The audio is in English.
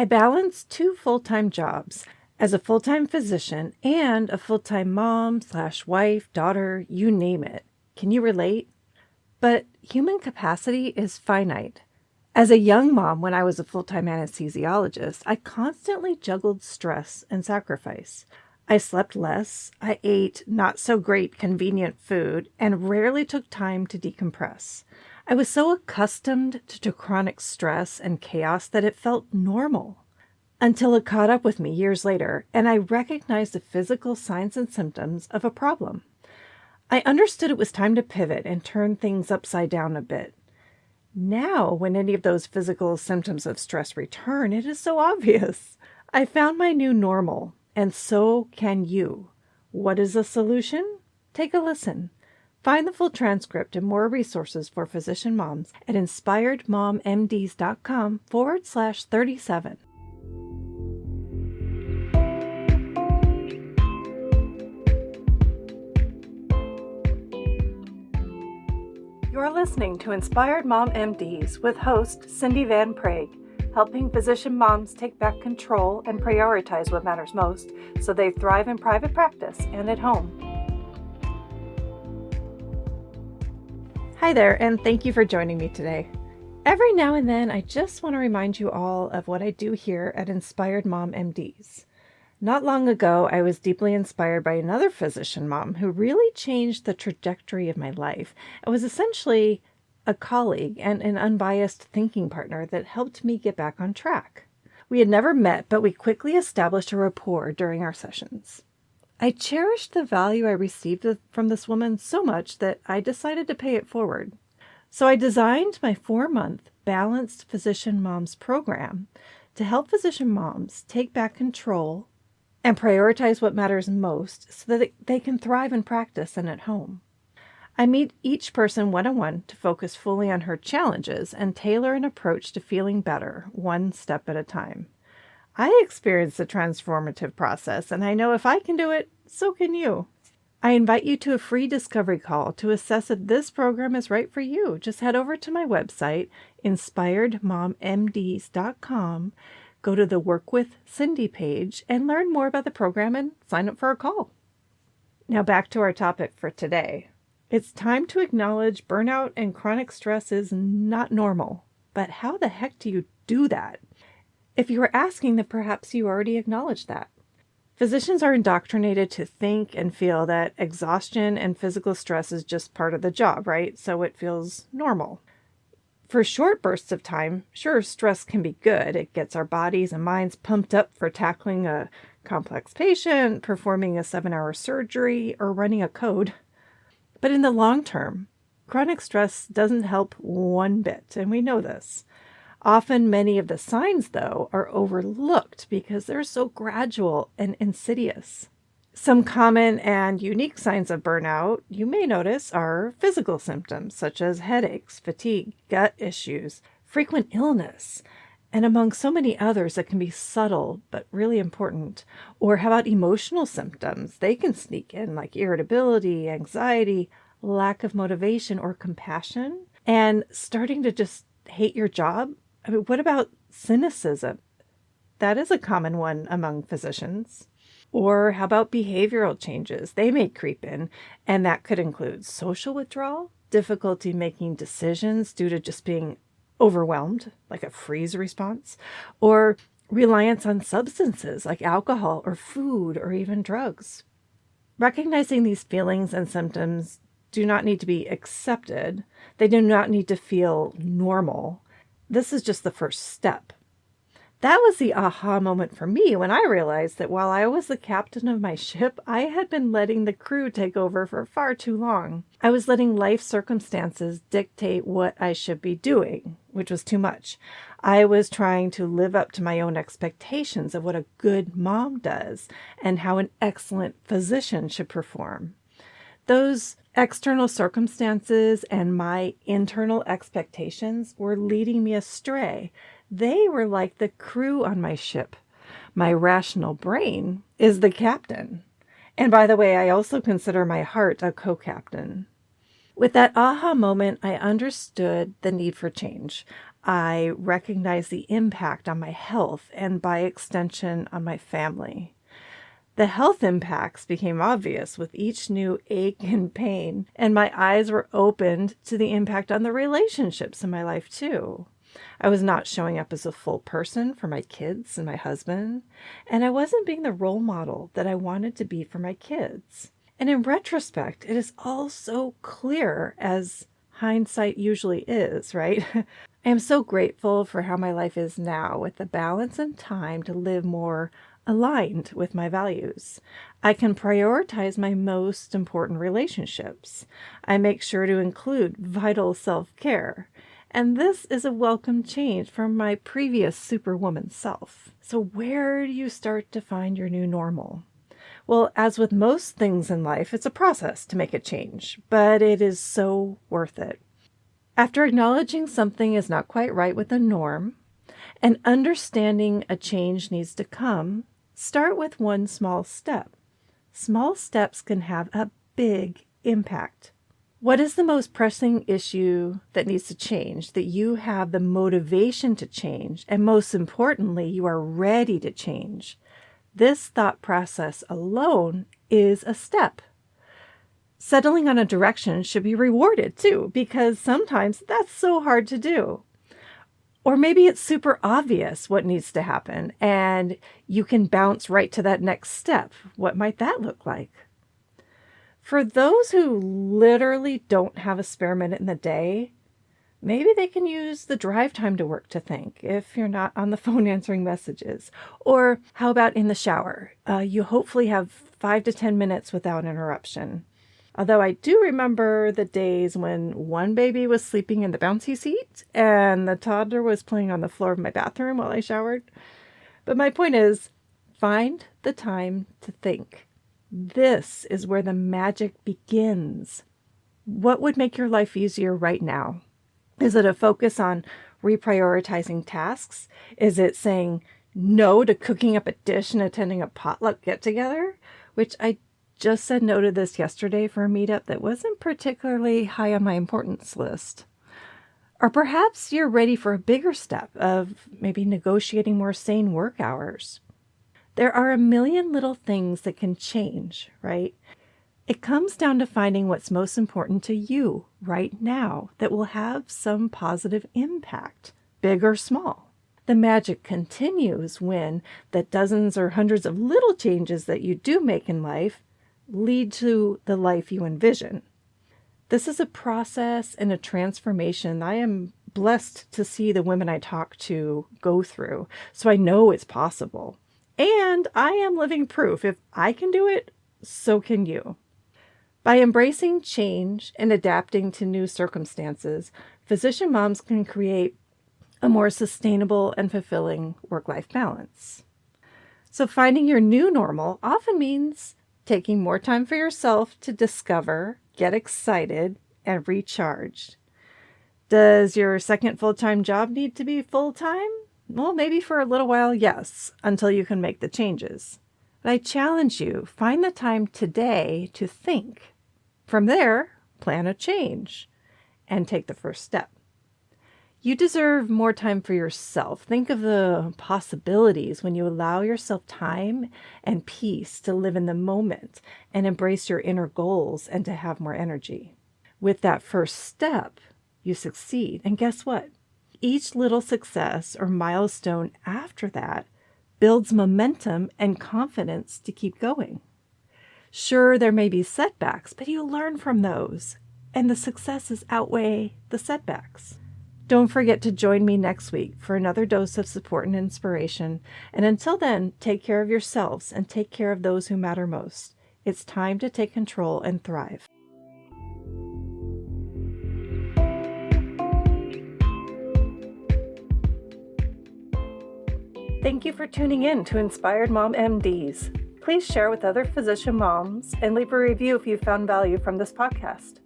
I balance two full-time jobs as a full-time physician and a full-time mom/wife, daughter, you name it. Can you relate? But human capacity is finite. As a young mom, when I was a full-time anesthesiologist, I constantly juggled stress and sacrifice. I slept less, I ate not so great convenient food, and rarely took time to decompress. I was so accustomed to chronic stress and chaos that it felt normal. Until it caught up with me years later, and I recognized the physical signs and symptoms of a problem. I understood it was time to pivot and turn things upside down a bit. Now, when any of those physical symptoms of stress return, it is so obvious. I found my new normal, and so can you. What is the solution? Take a listen. Find the full transcript and more resources for physician moms at inspiredmommds.com/37. You're listening to Inspired Mom MDs with host Cindy Van Prague, helping physician moms take back control and prioritize what matters most so they thrive in private practice and at home. Hi there, and thank you for joining me today. Every now and then, I just want to remind you all of what I do here at Inspired Mom MDs. Not long ago, I was deeply inspired by another physician mom who really changed the trajectory of my life. It was essentially a colleague and an unbiased thinking partner that helped me get back on track. We had never met, but we quickly established a rapport during our sessions. I cherished the value I received from this woman so much that I decided to pay it forward. So I designed my 4-month Balanced Physician Moms program to help physician moms take back control and prioritize what matters most so that they can thrive in practice and at home. I meet each person one-on-one to focus fully on her challenges and tailor an approach to feeling better, one step at a time. I experienced the transformative process, and I know if I can do it, so can you. I invite you to a free discovery call to assess if this program is right for you. Just head over to my website, inspiredmommds.com, go to the Work with Cindy page, and learn more about the program and sign up for a call. Now back to our topic for today. It's time to acknowledge burnout and chronic stress is not normal. But how the heck do you do that? If you are asking, then perhaps you already acknowledge that. Physicians are indoctrinated to think and feel that exhaustion and physical stress is just part of the job, right? So it feels normal. For short bursts of time, sure, stress can be good. It gets our bodies and minds pumped up for tackling a complex patient, performing a 7-hour surgery, or running a code. But in the long term, chronic stress doesn't help one bit, and we know this. Often many of the signs, though, are overlooked because they're so gradual and insidious. Some common and unique signs of burnout you may notice are physical symptoms such as headaches, fatigue, gut issues, frequent illness, and among so many others that can be subtle but really important. Or how about emotional symptoms? They can sneak in like irritability, anxiety, lack of motivation or compassion, and starting to just hate your job. I mean, what about cynicism? That is a common one among physicians. Or how about behavioral changes? They may creep in, and that could include social withdrawal, difficulty making decisions due to just being overwhelmed, like a freeze response, or reliance on substances like alcohol or food or even drugs. Recognizing these feelings and symptoms do not need to be accepted. They do not need to feel normal. This is just the first step. That was the aha moment for me when I realized that while I was the captain of my ship, I had been letting the crew take over for far too long. I was letting life circumstances dictate what I should be doing, which was too much. I was trying to live up to my own expectations of what a good mom does and how an excellent physician should perform. Those external circumstances and my internal expectations were leading me astray. They were like the crew on my ship. My rational brain is the captain. And by the way, I also consider my heart a co-captain. With that aha moment, I understood the need for change. I recognized the impact on my health and by extension on my family. The health impacts became obvious with each new ache and pain, and my eyes were opened to the impact on the relationships in my life too. I was not showing up as a full person for my kids and my husband, and I wasn't being the role model that I wanted to be for my kids. And in retrospect, it is all so clear, as hindsight usually is, right? I am so grateful for how my life is now, with the balance and time to live more aligned with my values. I can prioritize my most important relationships. I make sure to include vital self-care. And this is a welcome change from my previous superwoman self. So where do you start to find your new normal? Well, as with most things in life, it's a process to make a change, but it is so worth it. After acknowledging something is not quite right with the norm and understanding a change needs to come, start with one small step. Small steps can have a big impact. What is the most pressing issue that needs to change, that you have the motivation to change, and most importantly, you are ready to change? This thought process alone is a step. Settling on a direction should be rewarded too, because sometimes that's so hard to do. Or maybe it's super obvious what needs to happen and you can bounce right to that next step. What might that look like? For those who literally don't have a spare minute in the day, maybe they can use the drive time to work to think if you're not on the phone answering messages. Or how about in the shower? You hopefully have 5 to 10 minutes without interruption. Although I do remember the days when one baby was sleeping in the bouncy seat and the toddler was playing on the floor of my bathroom while I showered. But my point is, find the time to think. This is where the magic begins. What would make your life easier right now? Is it a focus on reprioritizing tasks? Is it saying no to cooking up a dish and attending a potluck get-together? Which I just said no to this yesterday for a meetup that wasn't particularly high on my importance list. Or perhaps you're ready for a bigger step of maybe negotiating more sane work hours. There are a million little things that can change, right? It comes down to finding what's most important to you right now that will have some positive impact, big or small. The magic continues when the dozens or hundreds of little changes that you do make in life lead to the life you envision. This is a process and a transformation I am blessed to see the women I talk to go through, so I know it's possible. And I am living proof. If I can do it, so can you. By embracing change and adapting to new circumstances, physician moms can create a more sustainable and fulfilling work-life balance. So finding your new normal often means taking more time for yourself to discover, get excited, and recharge. Does your second full-time job need to be full-time? Well, maybe for a little while, yes, until you can make the changes. But I challenge you, find the time today to think. From there, plan a change and take the first step. You deserve more time for yourself. Think of the possibilities when you allow yourself time and peace to live in the moment and embrace your inner goals and to have more energy. With that first step, you succeed. And guess what? Each little success or milestone after that builds momentum and confidence to keep going. Sure, there may be setbacks, but you learn from those, and the successes outweigh the setbacks. Don't forget to join me next week for another dose of support and inspiration. And until then, take care of yourselves and take care of those who matter most. It's time to take control and thrive. Thank you for tuning in to Inspired Mom MDs. Please share with other physician moms and leave a review if you found value from this podcast.